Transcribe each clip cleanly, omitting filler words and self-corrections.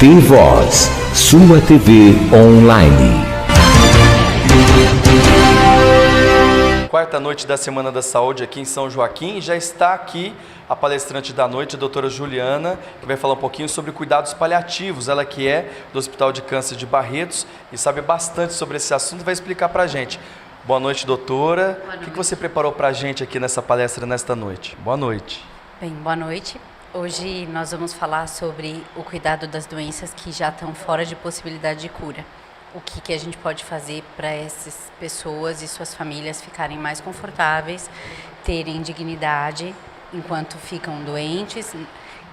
Tem Voz, sua TV online. Quarta noite da Semana da Saúde aqui em São Joaquim, já está aqui a palestrante da noite, a doutora Juliana, que vai falar um pouquinho sobre cuidados paliativos, ela que é do Hospital de Câncer de Barretos e sabe bastante sobre esse assunto, vai explicar para a gente. Boa noite, doutora. Boa noite. O que você preparou para a gente aqui nessa palestra nesta noite? Boa noite. Bem, boa noite. Hoje nós vamos falar sobre o cuidado das doenças que já estão fora de possibilidade de cura. O que a gente pode fazer para essas pessoas e suas famílias ficarem mais confortáveis, terem dignidade enquanto ficam doentes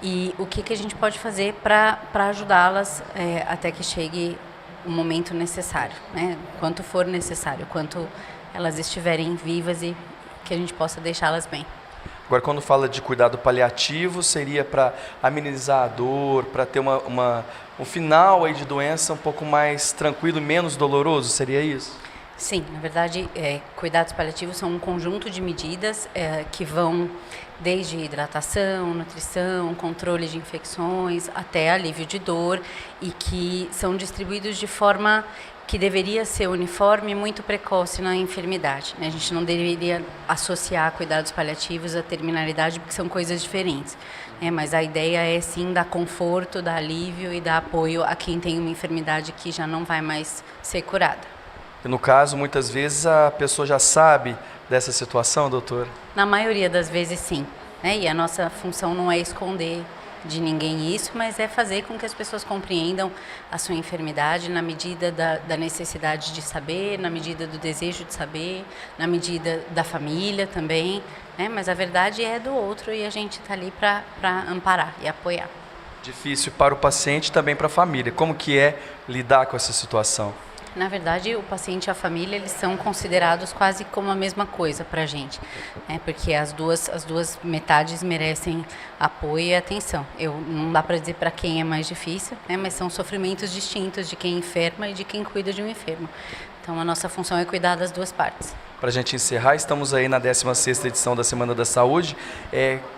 e o que a gente pode fazer para ajudá-las até que chegue o momento necessário, né? Quanto for necessário, quanto elas estiverem vivas e que a gente possa deixá-las bem. Agora, quando fala de cuidado paliativo, seria para amenizar a dor, para ter um final aí de doença um pouco mais tranquilo e menos doloroso, seria isso? Sim, na verdade, cuidados paliativos são um conjunto de medidas que vão desde hidratação, nutrição, controle de infecções, até alívio de dor e que são distribuídos de forma que deveria ser uniforme e muito precoce na enfermidade, né? A gente não deveria associar cuidados paliativos à terminalidade, porque são coisas diferentes, né? Mas a ideia é sim dar conforto, dar alívio e dar apoio a quem tem uma enfermidade que já não vai mais ser curada. E no caso, muitas vezes a pessoa já sabe dessa situação, doutora? Na maioria das vezes sim, né? E a nossa função não é esconder de ninguém isso, mas é fazer com que as pessoas compreendam a sua enfermidade na medida da necessidade de saber, na medida do desejo de saber, na medida da família também, né? Mas a verdade é do outro e a gente está ali para amparar e apoiar. Difícil para o paciente e também para a família. Como que é lidar com essa situação? Na verdade, o paciente e a família, eles são considerados quase como a mesma coisa para a gente, né? Porque as duas metades merecem apoio e atenção. Não dá para dizer para quem é mais difícil, né? Mas são sofrimentos distintos de quem enferma e de quem cuida de um enfermo. Então, a nossa função é cuidar das duas partes. Para a gente encerrar, estamos aí na 16ª edição da Semana da Saúde.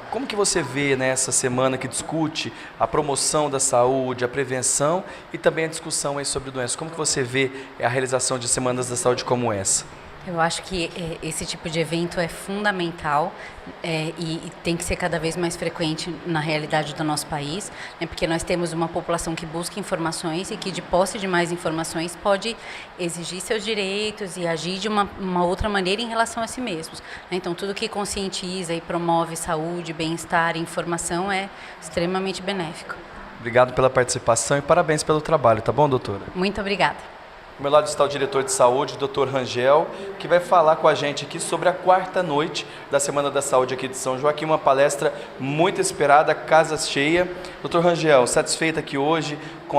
Como que você vê nessa semana que discute a promoção da saúde, a prevenção e também a discussão aí sobre doenças? Como que você vê a realização de semanas da saúde como essa? Eu acho que esse tipo de evento é fundamental e tem que ser cada vez mais frequente na realidade do nosso país, né, porque nós temos uma população que busca informações e que, de posse de mais informações, pode exigir seus direitos e agir de uma outra maneira em relação a si mesmos, né? Então, tudo que conscientiza e promove saúde, bem-estar e informação é extremamente benéfico. Obrigado pela participação e parabéns pelo trabalho, tá bom, doutora? Muito obrigada. Ao meu lado está o diretor de saúde, Dr. Rangel, que vai falar com a gente aqui sobre a quarta noite da Semana da Saúde aqui de São Joaquim, uma palestra muito esperada, casa cheia. Dr. Rangel, satisfeito aqui hoje com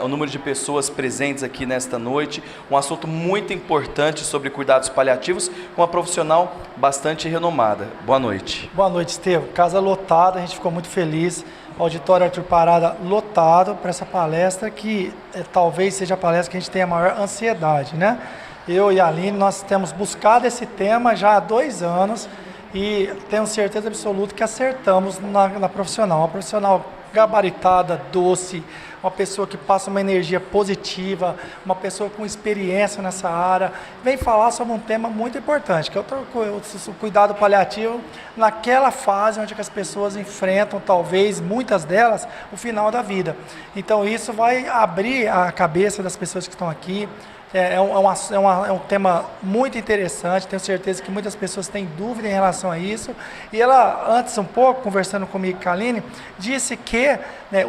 o número de pessoas presentes aqui nesta noite, um assunto muito importante sobre cuidados paliativos, com uma profissional bastante renomada. Boa noite. Boa noite, Estevam. Casa lotada, a gente ficou muito feliz. Auditório Arthur Parada lotado para essa palestra que talvez seja a palestra que a gente tenha a maior ansiedade, né? Eu e a Aline, nós temos buscado esse tema já há 2 anos e tenho certeza absoluta que acertamos na profissional. Uma profissional gabaritada, doce, uma pessoa que passa uma energia positiva, uma pessoa com experiência nessa área, vem falar sobre um tema muito importante, que é o cuidado paliativo naquela fase onde as pessoas enfrentam, talvez, muitas delas, o final da vida. Então isso vai abrir a cabeça das pessoas que estão aqui. É um tema muito interessante, tenho certeza que muitas pessoas têm dúvida em relação a isso. E ela, antes um pouco, conversando comigo e com a Aline, disse que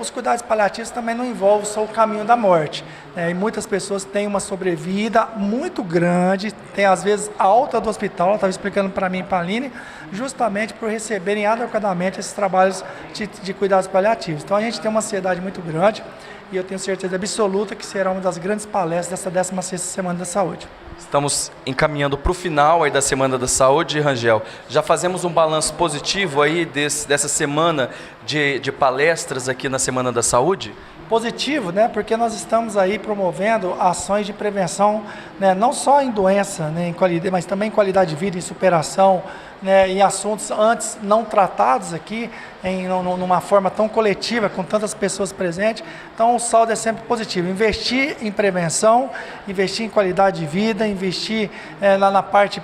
os cuidados paliativos também não envolvem só o caminho da morte, né? E muitas pessoas têm uma sobrevida muito grande, tem às vezes alta do hospital, ela estava explicando para mim e para a Aline, justamente por receberem adequadamente esses trabalhos de cuidados paliativos. Então a gente tem uma ansiedade muito grande. E eu tenho certeza absoluta que será uma das grandes palestras dessa 16ª Semana da Saúde. Estamos encaminhando para o final aí da Semana da Saúde, Rangel. Já fazemos um balanço positivo aí dessa semana de palestras aqui na Semana da Saúde? Positivo, né? Porque nós estamos aí promovendo ações de prevenção, né? Não só em doença, né? Em qualidade, mas também em qualidade de vida, em superação, né? Em assuntos antes não tratados aqui, numa forma tão coletiva, com tantas pessoas presentes. Então o saldo é sempre positivo. Investir em prevenção, investir em qualidade de vida, investir na parte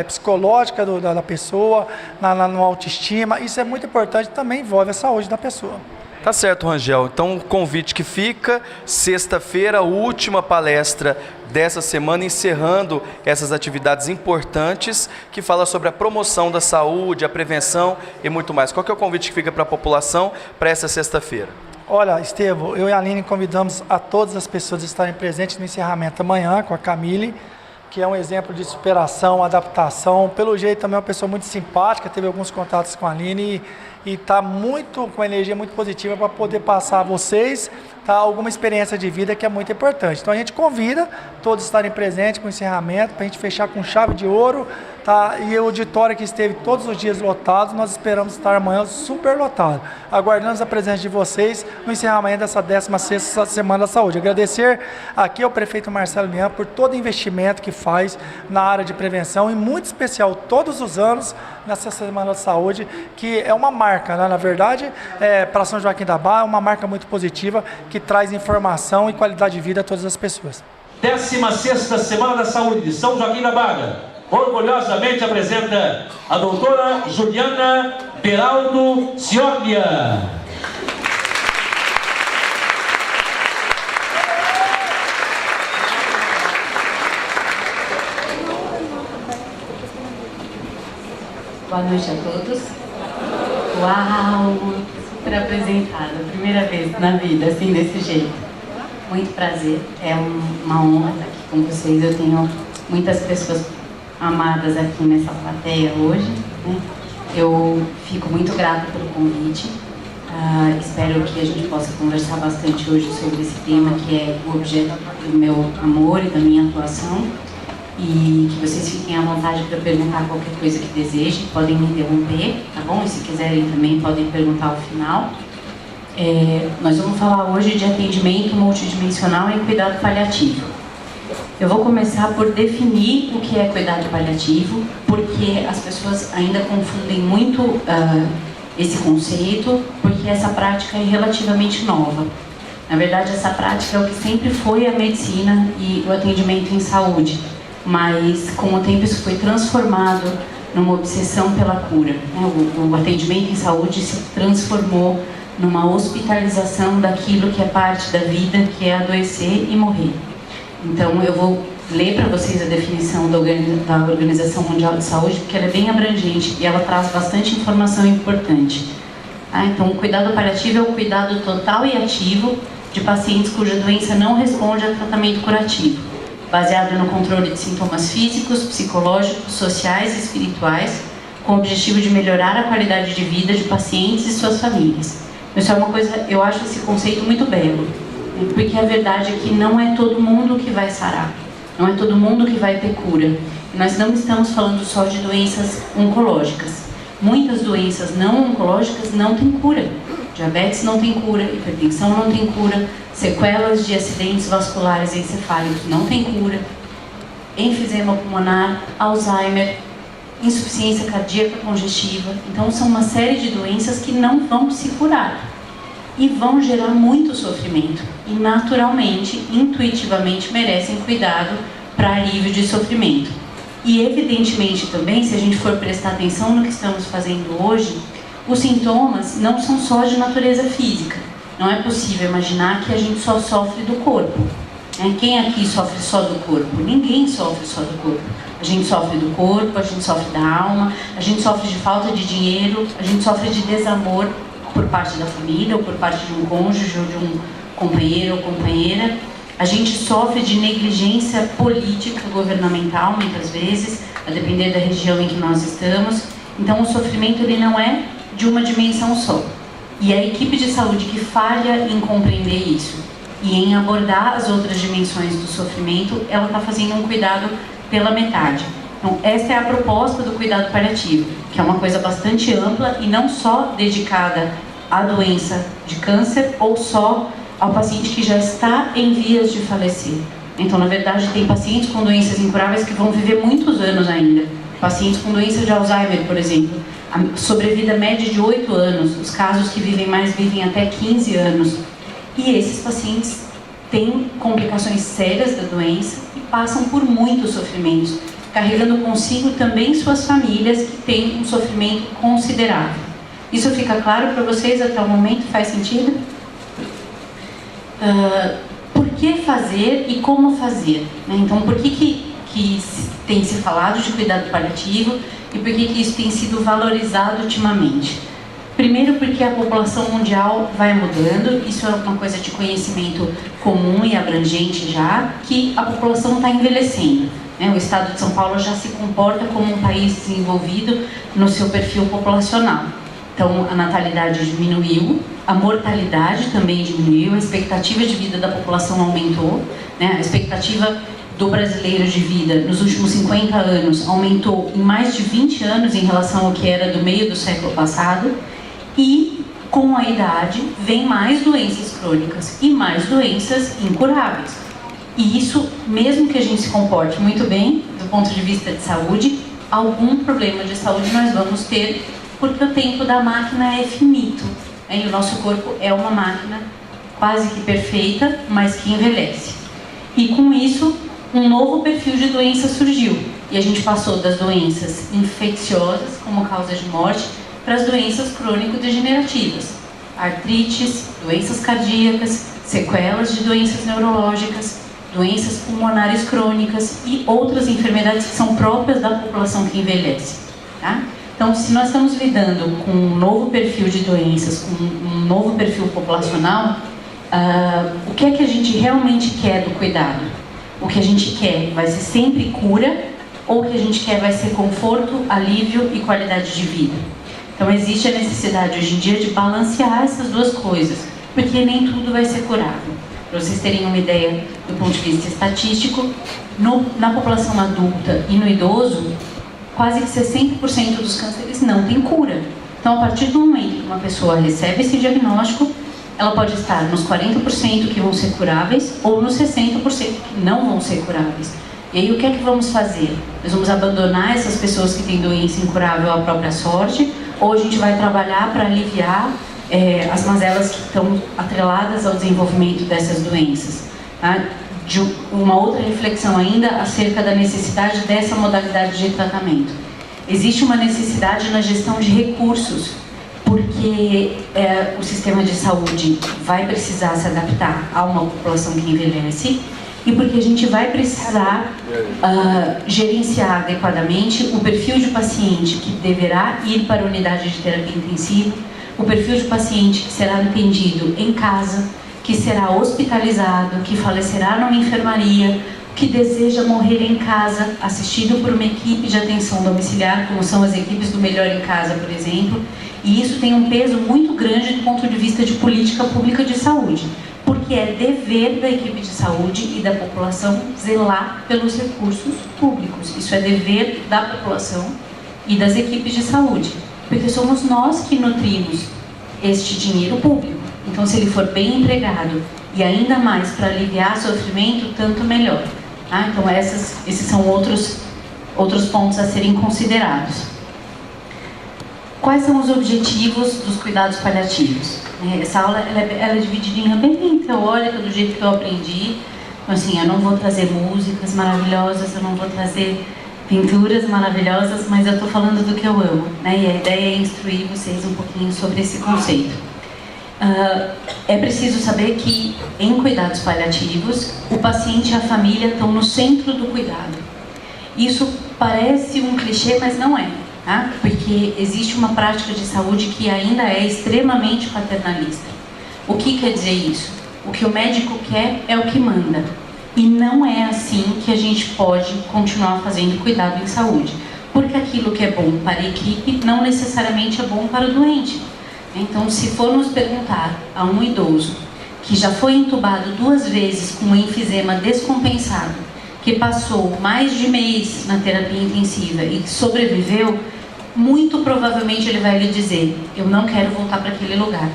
psicológica da pessoa, na autoestima, isso é muito importante, também envolve a saúde da pessoa. Tá certo, Rangel. Então o convite que fica, sexta-feira, última palestra dessa semana, encerrando essas atividades importantes que fala sobre a promoção da saúde, a prevenção e muito mais. Qual que é o convite que fica para a população para essa sexta-feira? Olha, Estevão, eu e a Aline convidamos a todas as pessoas a estarem presentes no encerramento amanhã com a Camille, que é um exemplo de superação, adaptação. Pelo jeito também é uma pessoa muito simpática, teve alguns contatos com a Aline e está com uma energia muito positiva para poder passar a vocês alguma experiência de vida que é muito importante. Então a gente convida todos a estarem presentes com o encerramento, para a gente fechar com chave de ouro, e o auditório que esteve todos os dias lotado, nós esperamos estar amanhã super lotado. Aguardamos a presença de vocês no encerramento dessa 16ª Semana da Saúde. Agradecer aqui ao prefeito Marcelo Lian por todo o investimento que faz na área de prevenção, e muito especial todos os anos nessa Semana da Saúde, que é uma marca, né? Na verdade, para São Joaquim da Barra, é uma marca muito positiva que traz informação e qualidade de vida a todas as pessoas. 16ª Semana da Saúde de São Joaquim da Barra orgulhosamente apresenta a doutora Juliana Beraldo Ciordia. Boa noite a todos. Uau, super apresentada, primeira vez na vida, assim, desse jeito. Muito prazer, é uma honra estar aqui com vocês. Eu tenho muitas pessoas amadas aqui nessa plateia hoje, né? Eu fico muito grata pelo convite. Espero que a gente possa conversar bastante hoje sobre esse tema, que é o objeto do meu amor e da minha atuação. E que vocês fiquem à vontade para perguntar qualquer coisa que desejem, podem me interromper, tá bom? E se quiserem também podem perguntar ao final. Nós vamos falar hoje de atendimento multidimensional e cuidado paliativo. Eu vou começar por definir o que é cuidado paliativo, porque as pessoas ainda confundem muito esse conceito, porque essa prática é relativamente nova. Na verdade, essa prática é o que sempre foi a medicina e o atendimento em saúde, mas com o tempo isso foi transformado numa obsessão pela cura, né? O atendimento em saúde se transformou numa hospitalização daquilo que é parte da vida, que é adoecer e morrer. Então eu vou ler para vocês a definição da Organização Mundial de Saúde, porque ela é bem abrangente e ela traz bastante informação importante. Então o cuidado paliativo é o cuidado total e ativo de pacientes cuja doença não responde a tratamento curativo, baseado no controle de sintomas físicos, psicológicos, sociais e espirituais, com o objetivo de melhorar a qualidade de vida de pacientes e suas famílias. Isso é uma coisa, eu acho esse conceito muito belo, porque a verdade é que não é todo mundo que vai sarar, não é todo mundo que vai ter cura. Nós não estamos falando só de doenças oncológicas. Muitas doenças não oncológicas não têm cura. Diabetes não tem cura, hipertensão não tem cura, sequelas de acidentes vasculares encefálicos não tem cura, enfisema pulmonar, Alzheimer, insuficiência cardíaca congestiva. Então são uma série de doenças que não vão se curar e vão gerar muito sofrimento e naturalmente, intuitivamente merecem cuidado para alívio de sofrimento. E evidentemente também, se a gente for prestar atenção no que estamos fazendo hoje, os sintomas não são só de natureza física. Não é possível imaginar que a gente só sofre do corpo. Quem aqui sofre só do corpo? Ninguém sofre só do corpo. A gente sofre do corpo, a gente sofre da alma, a gente sofre de falta de dinheiro, a gente sofre de desamor por parte da família, ou por parte de um cônjuge, ou de um companheiro ou companheira. A gente sofre de negligência política governamental, muitas vezes, a depender da região em que nós estamos. Então, o sofrimento ele não é de uma dimensão só. E a equipe de saúde que falha em compreender isso e em abordar as outras dimensões do sofrimento, ela está fazendo um cuidado pela metade. Então, essa é a proposta do cuidado paliativo, que é uma coisa bastante ampla e não só dedicada à doença de câncer ou só ao paciente que já está em vias de falecer. Então, na verdade, tem pacientes com doenças incuráveis que vão viver muitos anos ainda. Pacientes com doença de Alzheimer, por exemplo, a sobrevida média de 8 anos, os casos que vivem mais vivem até 15 anos. E esses pacientes têm complicações sérias da doença e passam por muitos sofrimentos, carregando consigo também suas famílias que têm um sofrimento considerável. Isso fica claro para vocês até o momento? Faz sentido? Por que fazer e como fazer? Então, por que tem se falado de cuidado paliativo e por que isso tem sido valorizado ultimamente? Primeiro, porque a população mundial vai mudando, isso é uma coisa de conhecimento comum e abrangente já, que a população está envelhecendo. O estado de São Paulo já se comporta como um país desenvolvido no seu perfil populacional. Então, a natalidade diminuiu, a mortalidade também diminuiu, a expectativa de vida da população aumentou, a expectativa do brasileiro de vida nos últimos 50 anos aumentou em mais de 20 anos em relação ao que era do meio do século passado, e com a idade vem mais doenças crônicas e mais doenças incuráveis. E isso, mesmo que a gente se comporte muito bem do ponto de vista de saúde, algum problema de saúde nós vamos ter, porque o tempo da máquina é finito, e o nosso corpo é uma máquina quase que perfeita, mas que envelhece. E com isso, um novo perfil de doença surgiu, e a gente passou das doenças infecciosas como causa de morte para as doenças crônico-degenerativas, artrites, doenças cardíacas, sequelas de doenças neurológicas, doenças pulmonares crônicas e outras enfermidades que são próprias da população que envelhece. Tá? Então, se nós estamos lidando com um novo perfil de doenças, com um novo perfil populacional, o que é que a gente realmente quer do cuidado? O que a gente quer vai ser sempre cura, ou o que a gente quer vai ser conforto, alívio e qualidade de vida? Então, existe a necessidade hoje em dia de balancear essas duas coisas, porque nem tudo vai ser curável. Para vocês terem uma ideia do ponto de vista estatístico, na população adulta e no idoso, quase que 60% dos cânceres não tem cura. Então, a partir do momento que uma pessoa recebe esse diagnóstico, ela pode estar nos 40% que vão ser curáveis ou nos 60% que não vão ser curáveis. E aí, o que é que vamos fazer? Nós vamos abandonar essas pessoas que têm doença incurável à própria sorte, ou a gente vai trabalhar para aliviar as mazelas que estão atreladas ao desenvolvimento dessas doenças. Tá? De uma outra reflexão ainda acerca da necessidade dessa modalidade de tratamento. Existe uma necessidade na gestão de recursos, porque o sistema de saúde vai precisar se adaptar a uma população que envelhece e porque a gente vai precisar gerenciar adequadamente o perfil de paciente que deverá ir para a unidade de terapia intensiva, o perfil de paciente que será atendido em casa, que será hospitalizado, que falecerá numa enfermaria, que deseja morrer em casa, assistido por uma equipe de atenção domiciliar, como são as equipes do Melhor em Casa, por exemplo. E isso tem um peso muito grande do ponto de vista de política pública de saúde, porque é dever da equipe de saúde e da população zelar pelos recursos públicos. Isso é dever da população e das equipes de saúde, porque somos nós que nutrimos este dinheiro público. Então, se ele for bem empregado e ainda mais para aliviar sofrimento, tanto melhor. Tá? Então, esses são outros pontos a serem considerados. Quais são os objetivos dos cuidados paliativos? Essa aula ela é divididinha bem teórica, do jeito que eu aprendi. Então, assim, eu não vou trazer músicas maravilhosas, eu não vou trazer pinturas maravilhosas, mas eu estou falando do que eu amo, né? E a ideia é instruir vocês um pouquinho sobre esse conceito. É preciso saber que, em cuidados paliativos, o paciente e a família estão no centro do cuidado. Isso parece um clichê, mas não é, tá? Porque existe uma prática de saúde que ainda é extremamente paternalista. O que quer dizer isso? O que o médico quer é o que manda. E não é assim que a gente pode continuar fazendo cuidado em saúde. Porque aquilo que é bom para a equipe não necessariamente é bom para o doente. Então, se formos perguntar a um idoso que já foi entubado 2 vezes com um enfisema descompensado, que passou mais de mês na terapia intensiva e que sobreviveu, muito provavelmente ele vai lhe dizer: eu não quero voltar para aquele lugar.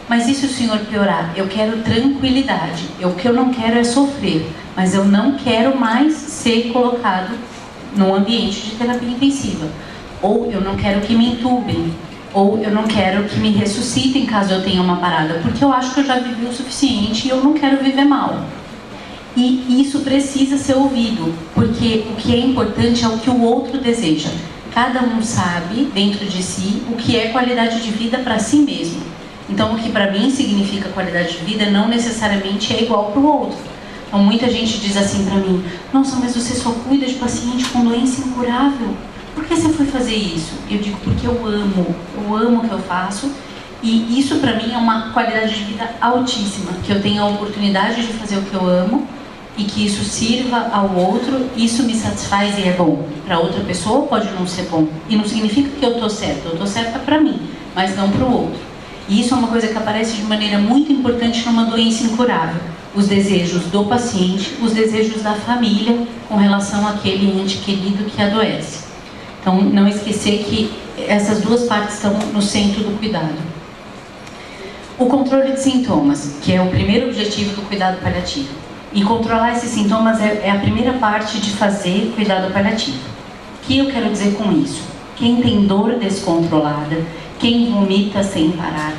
Mas e se o senhor piorar? Eu quero tranquilidade. O que eu não quero é sofrer, mas eu não quero mais ser colocado num ambiente de terapia intensiva. Ou eu não quero que me entubem, ou eu não quero que me ressuscitem caso eu tenha uma parada, porque eu acho que eu já vivi o suficiente e eu não quero viver mal. E isso precisa ser ouvido, porque o que é importante é o que o outro deseja. Cada um sabe, dentro de si, o que é qualidade de vida para si mesmo. Então, o que para mim significa qualidade de vida não necessariamente é igual para o outro. Então, muita gente diz assim para mim: nossa, mas você só cuida de paciente com doença incurável. Por que você foi fazer isso? Eu digo: porque eu amo o que eu faço. E isso para mim é uma qualidade de vida altíssima, que eu tenho a oportunidade de fazer o que eu amo e que isso sirva ao outro. Isso me satisfaz e é bom. Para outra pessoa pode não ser bom. E não significa que eu estou certa. Eu estou certa para mim, mas não para o outro. E isso é uma coisa que aparece de maneira muito importante numa doença incurável. Os desejos do paciente, os desejos da família com relação àquele ente querido que adoece. Então, não esquecer que essas duas partes estão no centro do cuidado. O controle de sintomas, que é o primeiro objetivo do cuidado paliativo. E controlar esses sintomas é a primeira parte de fazer cuidado paliativo. O que eu quero dizer com isso? Quem tem dor descontrolada, quem vomita sem parar,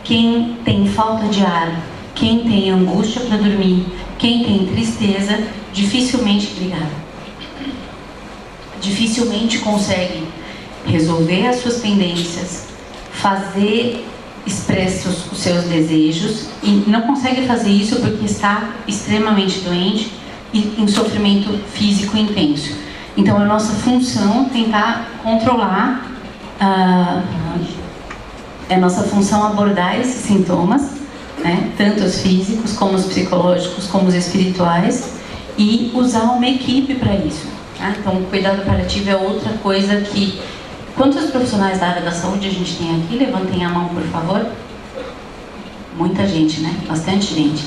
quem tem falta de ar, quem tem angústia para dormir, quem tem tristeza, dificilmente consegue resolver as suas pendências, fazer expressos os seus desejos, e não consegue fazer isso porque está extremamente doente e em sofrimento físico intenso. Então, é nossa função tentar controlar, é nossa função abordar esses sintomas, né, tanto os físicos, como os psicológicos, como os espirituais, e usar uma equipe para isso. Tá? Então, o cuidado paliativo é outra coisa que... Quantos profissionais da área da saúde a gente tem aqui? Levantem a mão, por favor. Muita gente, né? Bastante gente.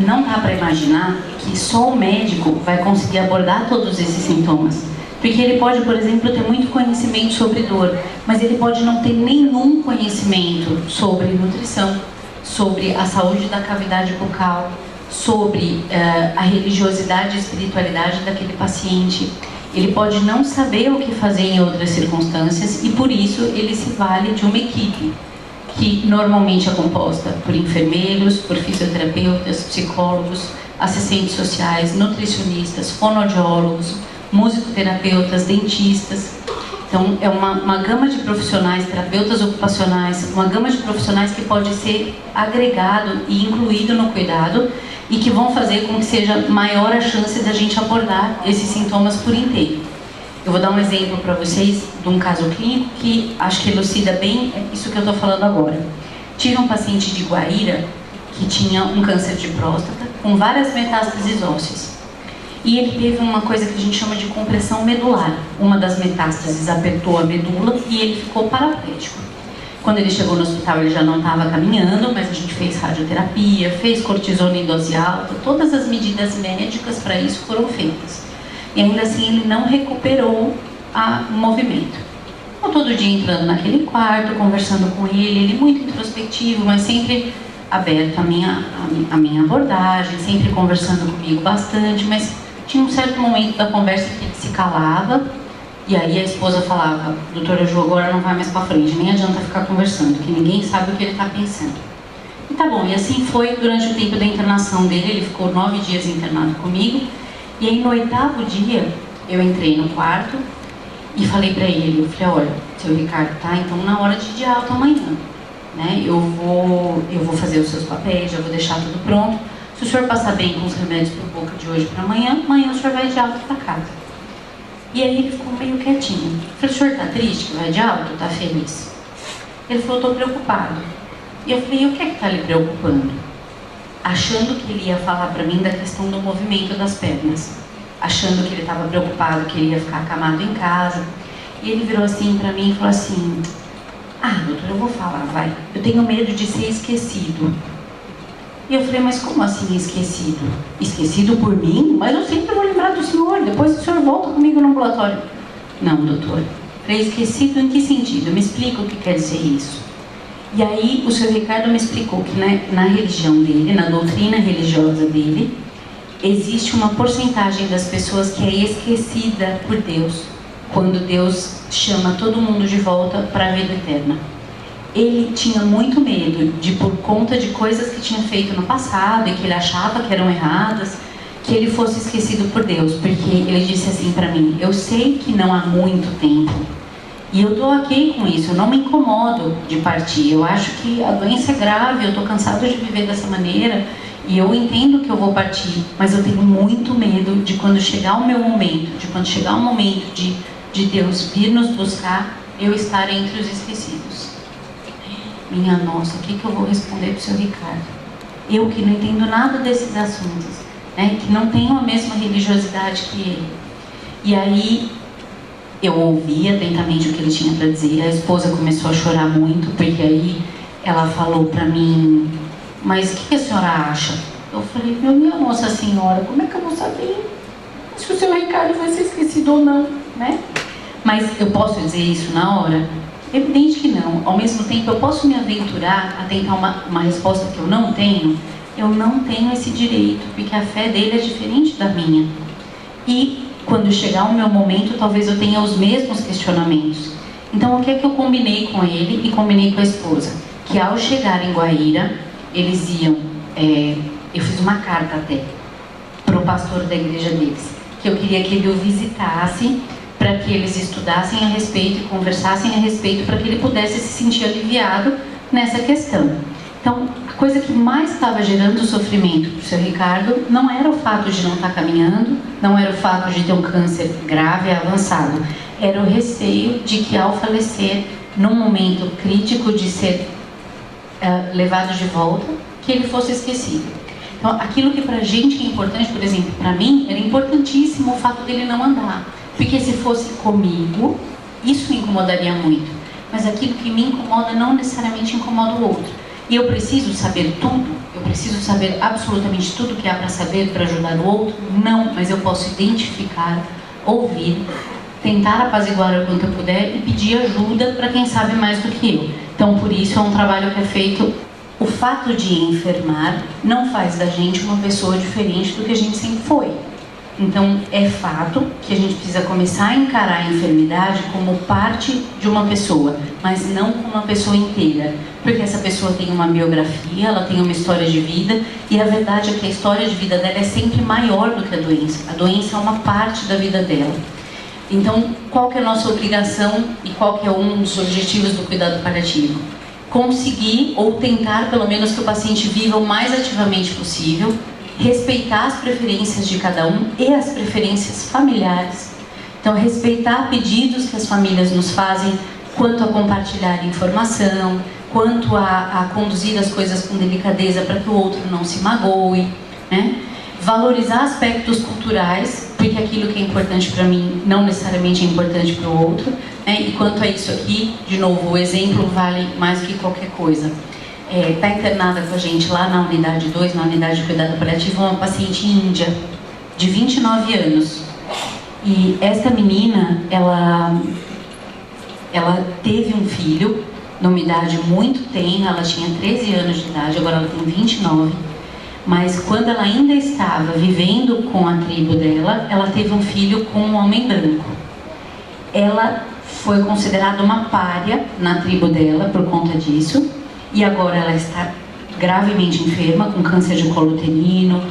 Não dá para imaginar que só o médico vai conseguir abordar todos esses sintomas. Porque ele pode, por exemplo, ter muito conhecimento sobre dor, mas ele pode não ter nenhum conhecimento sobre nutrição, sobre a saúde da cavidade bucal, sobre a religiosidade e espiritualidade daquele paciente. Ele pode não saber o que fazer em outras circunstâncias e, por isso, ele se vale de uma equipe que normalmente é composta por enfermeiros, por fisioterapeutas, psicólogos, assistentes sociais, nutricionistas, fonoaudiólogos, musicoterapeutas, dentistas. Então, é uma gama de profissionais, terapeutas ocupacionais, uma gama de profissionais que pode ser agregado e incluído no cuidado e que vão fazer com que seja maior a chance da gente abordar esses sintomas por inteiro. Eu vou dar um exemplo para vocês de um caso clínico que acho que elucida bem isso que eu estou falando agora. Tive um paciente de Guaíra que tinha um câncer de próstata com várias metástases ósseas. E ele teve uma coisa que a gente chama de compressão medular. Uma das metástases apertou a medula e ele ficou paraplégico. Quando ele chegou no hospital, ele já não estava caminhando, mas a gente fez radioterapia, fez cortisona em dose alta, todas as medidas médicas para isso foram feitas. E ainda assim ele não recuperou o movimento. Eu todo dia entrando naquele quarto, conversando com ele muito introspectivo, mas sempre aberto à minha abordagem, sempre conversando comigo bastante, mas tinha um certo momento da conversa que ele se calava, e aí a esposa falava: doutora Ju, agora não vai mais pra frente, nem adianta ficar conversando, que ninguém sabe o que ele tá pensando. E tá bom, e assim foi durante o tempo da internação dele. Ele ficou 9 dias internado comigo, e aí no 8º dia, eu entrei no quarto e falei pra ele, eu falei: olha, seu Ricardo, tá, então na hora de ir de alta amanhã, né, eu vou fazer os seus papéis, já vou deixar tudo pronto. Se o senhor passar bem com os remédios por boca de hoje para amanhã o senhor vai de alta para casa. E aí ele ficou meio quietinho. Eu falei: o senhor tá triste que vai de alta ou tá feliz? Ele falou: tô preocupado. E eu falei: e o que é que tá lhe preocupando? Achando que ele ia falar para mim da questão do movimento das pernas. Achando que ele estava preocupado que ele ia ficar acamado em casa. E ele virou assim para mim e falou assim: ah, doutora, eu vou falar, vai. Eu tenho medo de ser esquecido. E eu falei: mas como assim esquecido? Esquecido por mim? Mas eu sempre vou lembrar do senhor, depois o senhor volta comigo no ambulatório. Não, doutor, Falei, esquecido em que sentido? Me explica o que quer dizer isso. E aí o Sr. Ricardo me explicou que na religião dele, na doutrina religiosa dele, existe uma porcentagem das pessoas que é esquecida por Deus, quando Deus chama todo mundo de volta para a vida eterna. Ele tinha muito medo de, por conta de coisas que tinha feito no passado e que ele achava que eram erradas, que ele fosse esquecido por Deus, porque ele disse assim para mim, eu sei que não há muito tempo, e eu estou ok com isso, eu não me incomodo de partir, eu acho que a doença é grave, eu estou cansado de viver dessa maneira, e eu entendo que eu vou partir, mas eu tenho muito medo de quando chegar o meu momento, de quando chegar o momento de Deus vir nos buscar, eu estar entre os esquecidos. Minha nossa, o que eu vou responder para o Sr. Ricardo? Eu que não entendo nada desses assuntos, né, que não tenho a mesma religiosidade que ele. E aí eu ouvi atentamente o que ele tinha para dizer. A esposa começou a chorar muito, porque aí ela falou para mim, mas o que a senhora acha? Eu falei, minha Nossa Senhora, como é que eu vou saber se o Sr. Ricardo vai ser esquecido ou não, né? Mas eu posso dizer isso na hora? Evidente que não. Ao mesmo tempo, eu posso me aventurar a tentar uma resposta que eu não tenho? Eu não tenho esse direito, porque a fé dele é diferente da minha. E quando chegar o meu momento, talvez eu tenha os mesmos questionamentos. Então, o que é que eu combinei com ele e combinei com a esposa? Que ao chegar em Guaíra, eles iam... eu fiz uma carta até para o pastor da igreja deles, que eu queria que ele o visitasse, para que eles estudassem a respeito e conversassem a respeito, para que ele pudesse se sentir aliviado nessa questão. Então, a coisa que mais estava gerando sofrimento para o Sr. Ricardo não era o fato de não estar caminhando, não era o fato de ter um câncer grave e avançado, era o receio de que ao falecer, num momento crítico de ser levado de volta, que ele fosse esquecido. Então, aquilo que para a gente é importante, por exemplo, para mim, era importantíssimo o fato dele não andar. Porque se fosse comigo, isso me incomodaria muito. Mas aquilo que me incomoda não necessariamente incomoda o outro. E eu preciso saber tudo? Eu preciso saber absolutamente tudo que há para saber para ajudar o outro? Não, mas eu posso identificar, ouvir, tentar apaziguar o quanto eu puder e pedir ajuda para quem sabe mais do que eu. Então, por isso, é um trabalho que é feito. O fato de enfermar não faz da gente uma pessoa diferente do que a gente sempre foi. Então, é fato que a gente precisa começar a encarar a enfermidade como parte de uma pessoa, mas não como uma pessoa inteira. Porque essa pessoa tem uma biografia, ela tem uma história de vida, e a verdade é que a história de vida dela é sempre maior do que a doença. A doença é uma parte da vida dela. Então, qual que é a nossa obrigação e qual que é um dos objetivos do cuidado paliativo? Conseguir, ou tentar pelo menos, que o paciente viva o mais ativamente possível, respeitar as preferências de cada um e as preferências familiares. Então, respeitar pedidos que as famílias nos fazem quanto a compartilhar informação, quanto a conduzir as coisas com delicadeza para que o outro não se magoe, né? Valorizar aspectos culturais, porque aquilo que é importante para mim não necessariamente é importante para o outro, né? E quanto a isso aqui, de novo, o exemplo vale mais do que qualquer coisa. Está internada com a gente lá na unidade 2, na unidade de cuidado paliativo, uma paciente índia, de 29 anos. E esta menina, ela teve um filho, numa idade muito tenra, ela tinha 13 anos de idade, agora ela tem 29. Mas quando ela ainda estava vivendo com a tribo dela, ela teve um filho com um homem branco. Ela foi considerada uma pária na tribo dela por conta disso. E agora ela está gravemente enferma, com câncer de colo uterino,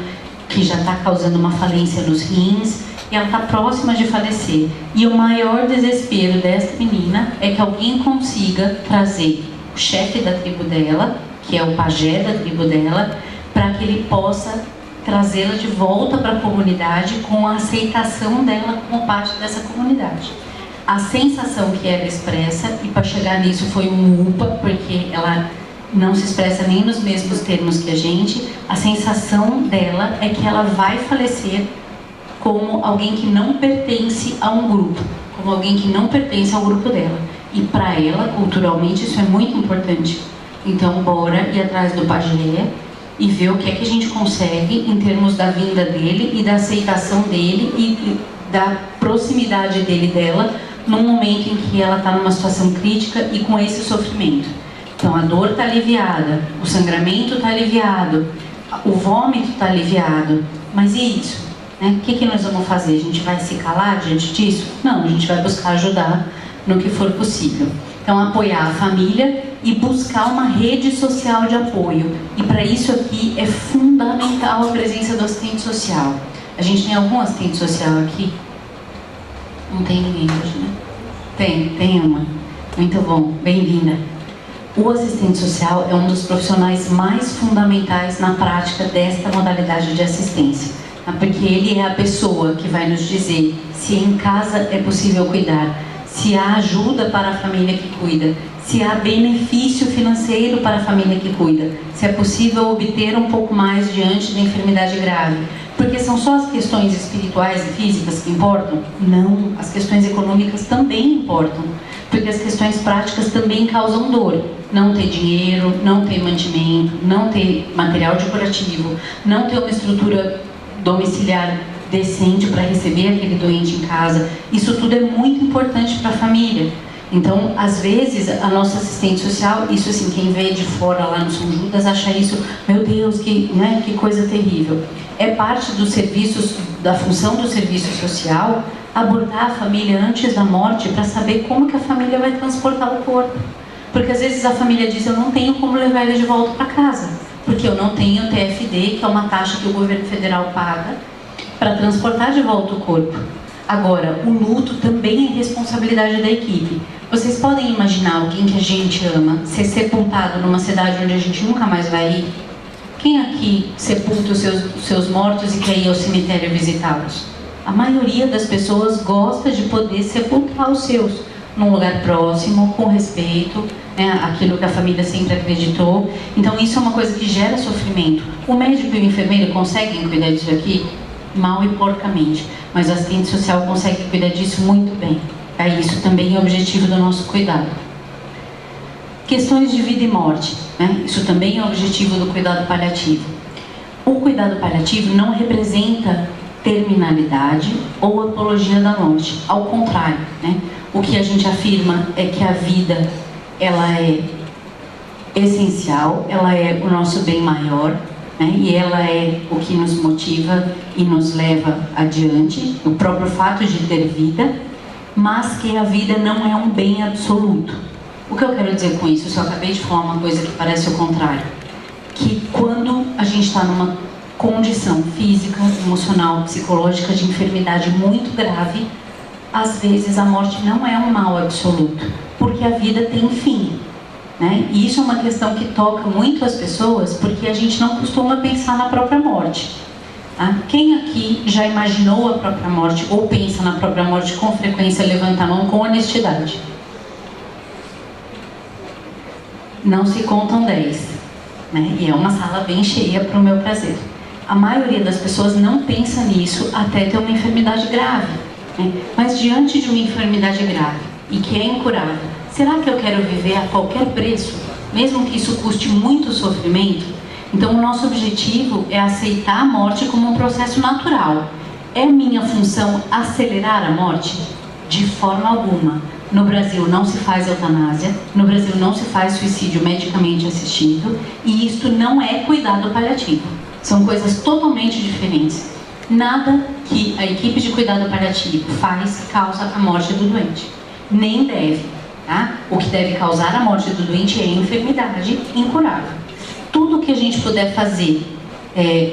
que já está causando uma falência nos rins, e ela está próxima de falecer. E o maior desespero dessa menina é que alguém consiga trazer o chefe da tribo dela, que é o pajé da tribo dela, para que ele possa trazê-la de volta para a comunidade com a aceitação dela como parte dessa comunidade. A sensação que ela expressa, e para chegar nisso foi um UPA, porque ela não se expressa nem nos mesmos termos que a gente, a sensação dela é que ela vai falecer como alguém que não pertence a um grupo, como alguém que não pertence ao grupo dela. E para ela, culturalmente, isso é muito importante. Então, bora ir atrás do pajé e ver o que é que a gente consegue em termos da vinda dele e da aceitação dele e da proximidade dele dela num momento em que ela está numa situação crítica e com esse sofrimento. Então a dor está aliviada, o sangramento está aliviado, o vômito está aliviado, mas e isso? Né? O que nós vamos fazer? A gente vai se calar diante disso? Não, a gente vai buscar ajudar no que for possível. Então apoiar a família e buscar uma rede social de apoio. E para isso aqui é fundamental a presença do assistente social. A gente tem algum assistente social aqui? Não tem ninguém hoje, né? Tem uma. Muito bom, bem-vinda. O assistente social é um dos profissionais mais fundamentais na prática desta modalidade de assistência, porque ele é a pessoa que vai nos dizer se em casa é possível cuidar, se há ajuda para a família que cuida, se há benefício financeiro para a família que cuida, se é possível obter um pouco mais diante da enfermidade grave. Porque são só as questões espirituais e físicas que importam? Não, as questões econômicas também importam, porque as questões práticas também causam dor. Não ter dinheiro, não ter mantimento, não ter material de curativo, não ter uma estrutura domiciliar decente para receber aquele doente em casa, isso tudo é muito importante para a família. Então, às vezes, a nossa assistente social, isso assim, quem vê de fora lá no São Judas acha isso, meu Deus, que coisa terrível. É parte dos serviços, da função do serviço social, abordar a família antes da morte para saber como que a família vai transportar o corpo. Porque às vezes a família diz, eu não tenho como levar ele de volta para casa, porque eu não tenho TFD, que é uma taxa que o governo federal paga, para transportar de volta o corpo. Agora, o luto também é responsabilidade da equipe. Vocês podem imaginar alguém que a gente ama ser sepultado numa cidade onde a gente nunca mais vai ir? Quem aqui sepulta os seus mortos e quer ir ao cemitério visitá-los? A maioria das pessoas gosta de poder sepultar os seus num lugar próximo, com respeito, né, aquilo que a família sempre acreditou. Então isso é uma coisa que gera sofrimento. O médico e o enfermeiro conseguem cuidar disso aqui? Mal e porcamente. Mas o assistente social consegue cuidar disso muito bem. Isso também é o objetivo do nosso cuidado. Questões de vida e morte, né? Isso também é o objetivo do cuidado paliativo. O cuidado paliativo não representa terminalidade ou apologia da morte. Ao contrário, né? O que a gente afirma é que a vida, ela é essencial, ela é o nosso bem maior, né? E ela é o que nos motiva e nos leva adiante, o próprio fato de ter vida, mas que a vida não é um bem absoluto. O que eu quero dizer com isso? Se eu acabei de falar uma coisa que parece o contrário, que quando a gente está numa condição física, emocional, psicológica de enfermidade muito grave, às vezes a morte não é um mal absoluto, porque a vida tem fim, né? E isso é uma questão que toca muito as pessoas, porque a gente não costuma pensar na própria morte. Tá? Quem aqui já imaginou a própria morte ou pensa na própria morte com frequência? Levanta a mão com honestidade. Não se contam 10, né? E é uma sala bem cheia para o meu prazer. A maioria das pessoas não pensa nisso até ter uma enfermidade grave, né? Mas diante de uma enfermidade grave e que é incurável, será que eu quero viver a qualquer preço, mesmo que isso custe muito sofrimento? Então o nosso objetivo é aceitar a morte como um processo natural. É minha função acelerar a morte? De forma alguma. No Brasil não se faz eutanásia, no Brasil não se faz suicídio medicamente assistido, e isto não é cuidado paliativo. São coisas totalmente diferentes. Nada que a equipe de cuidado paliativo faz causa a morte do doente. Nem deve. Tá? O que deve causar a morte do doente é a enfermidade incurável. Tudo que a gente puder fazer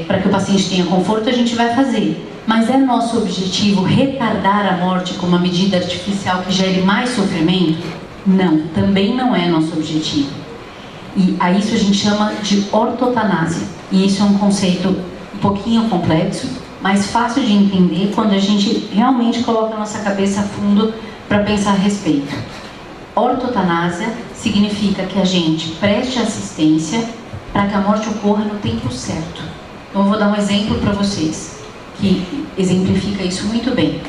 para que o paciente tenha conforto, a gente vai fazer. Mas é nosso objetivo retardar a morte com uma medida artificial que gere mais sofrimento? Não, também não é nosso objetivo. E a isso a gente chama de ortotanásia. E isso é um conceito um pouquinho complexo, mas fácil de entender quando a gente realmente coloca a nossa cabeça a fundo para pensar a respeito. Ortotanásia significa que a gente preste assistência para que a morte ocorra no tempo certo. Então eu vou dar um exemplo para vocês que exemplifica isso muito bem.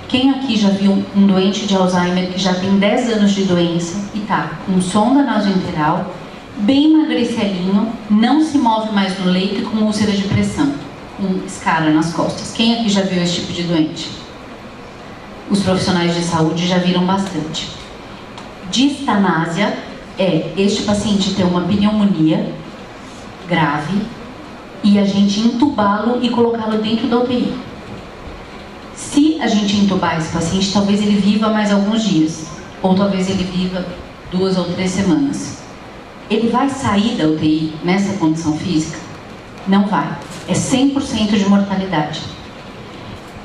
Quem aqui já viu um doente de Alzheimer que já tem 10 anos de doença e está com sonda nasointeral, bem magricelinho, não se move mais no leito e com úlcera de pressão, com escara nas costas? Quem aqui já viu esse tipo de doente? os profissionais de saúde já viram bastante. Distanásia é este paciente ter uma pneumonia grave e a gente entubá-lo e colocá-lo dentro da UTI. Se a gente entubar esse paciente, talvez ele viva mais alguns dias, ou talvez ele viva 2 ou 3 semanas. Ele vai sair da UTI nessa condição física? Não vai. É 100% de mortalidade.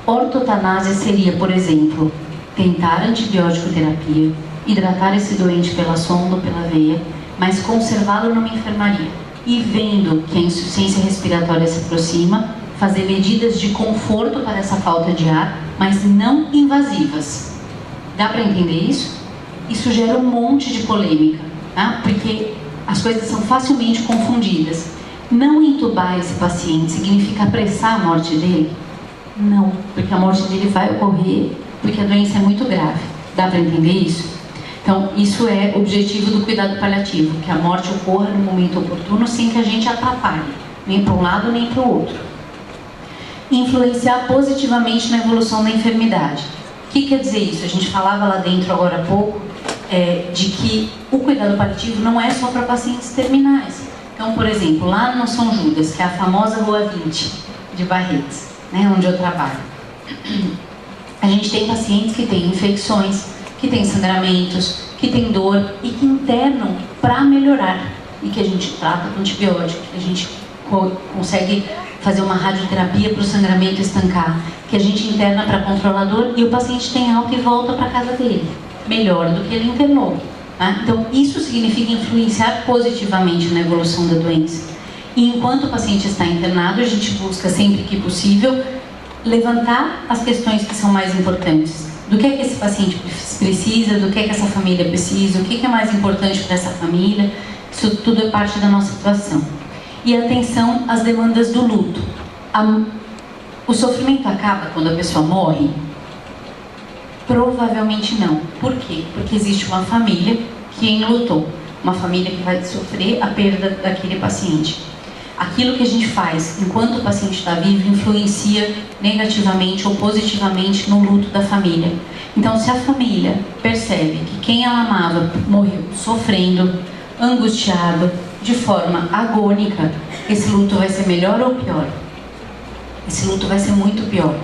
Ortotanásia seria, por exemplo, tentar antibiótico terapia, hidratar esse doente pela sonda ou pela veia, mas conservá-lo numa enfermaria. E vendo que a insuficiência respiratória se aproxima, fazer medidas de conforto para essa falta de ar, mas não invasivas. Dá para entender isso? Isso gera um monte de polêmica, tá? Porque as coisas são facilmente confundidas. Não entubar esse paciente significa apressar a morte dele? Não, porque a morte dele vai ocorrer porque a doença é muito grave. Dá para entender isso? Então, isso é o objetivo do cuidado paliativo, que a morte ocorra no momento oportuno sem que a gente atrapalhe, nem para um lado nem para o outro. Influenciar positivamente na evolução da enfermidade. O que quer dizer isso? A gente falava lá dentro agora há pouco de que o cuidado paliativo não é só para pacientes terminais. Então, por exemplo, lá no São Judas, que é a famosa Rua 20 de Barretos, né, onde eu trabalho, a gente tem pacientes que têm infecções, que têm sangramentos, que têm dor e que internam para melhorar e que a gente trata com antibiótico, que a gente consegue fazer uma radioterapia para o sangramento estancar, que a gente interna para controlar a dor e o paciente tem alta e volta para casa dele, melhor do que ele internou. Tá? Então, isso significa influenciar positivamente na evolução da doença. E enquanto o paciente está internado, a gente busca sempre que possível levantar as questões que são mais importantes. Do que é que esse paciente precisa, do que é que essa família precisa, o que é mais importante para essa família. Isso tudo é parte da nossa atuação. E atenção às demandas do luto. O sofrimento acaba quando a pessoa morre? Provavelmente não. Por quê? Porque existe uma família que enlutou, uma família que vai sofrer a perda daquele paciente. Aquilo que a gente faz enquanto o paciente está vivo influencia negativamente ou positivamente no luto da família. Então, se a família percebe que quem ela amava morreu sofrendo, angustiado, de forma agônica, esse luto vai ser melhor ou pior? Esse luto vai ser muito pior.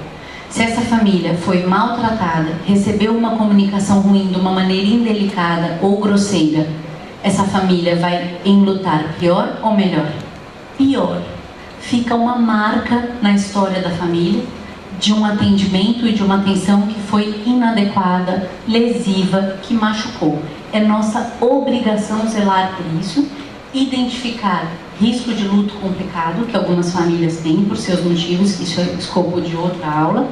Se essa família foi maltratada, recebeu uma comunicação ruim de uma maneira indelicada ou grosseira, essa família vai enlutar pior ou melhor? Pior. Fica uma marca na história da família de um atendimento e de uma atenção que foi inadequada, lesiva, que machucou. É nossa obrigação zelar por isso, identificar risco de luto complicado, que algumas famílias têm por seus motivos, isso é escopo de outra aula,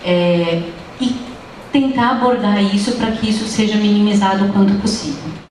e tentar abordar isso para que isso seja minimizado o quanto possível.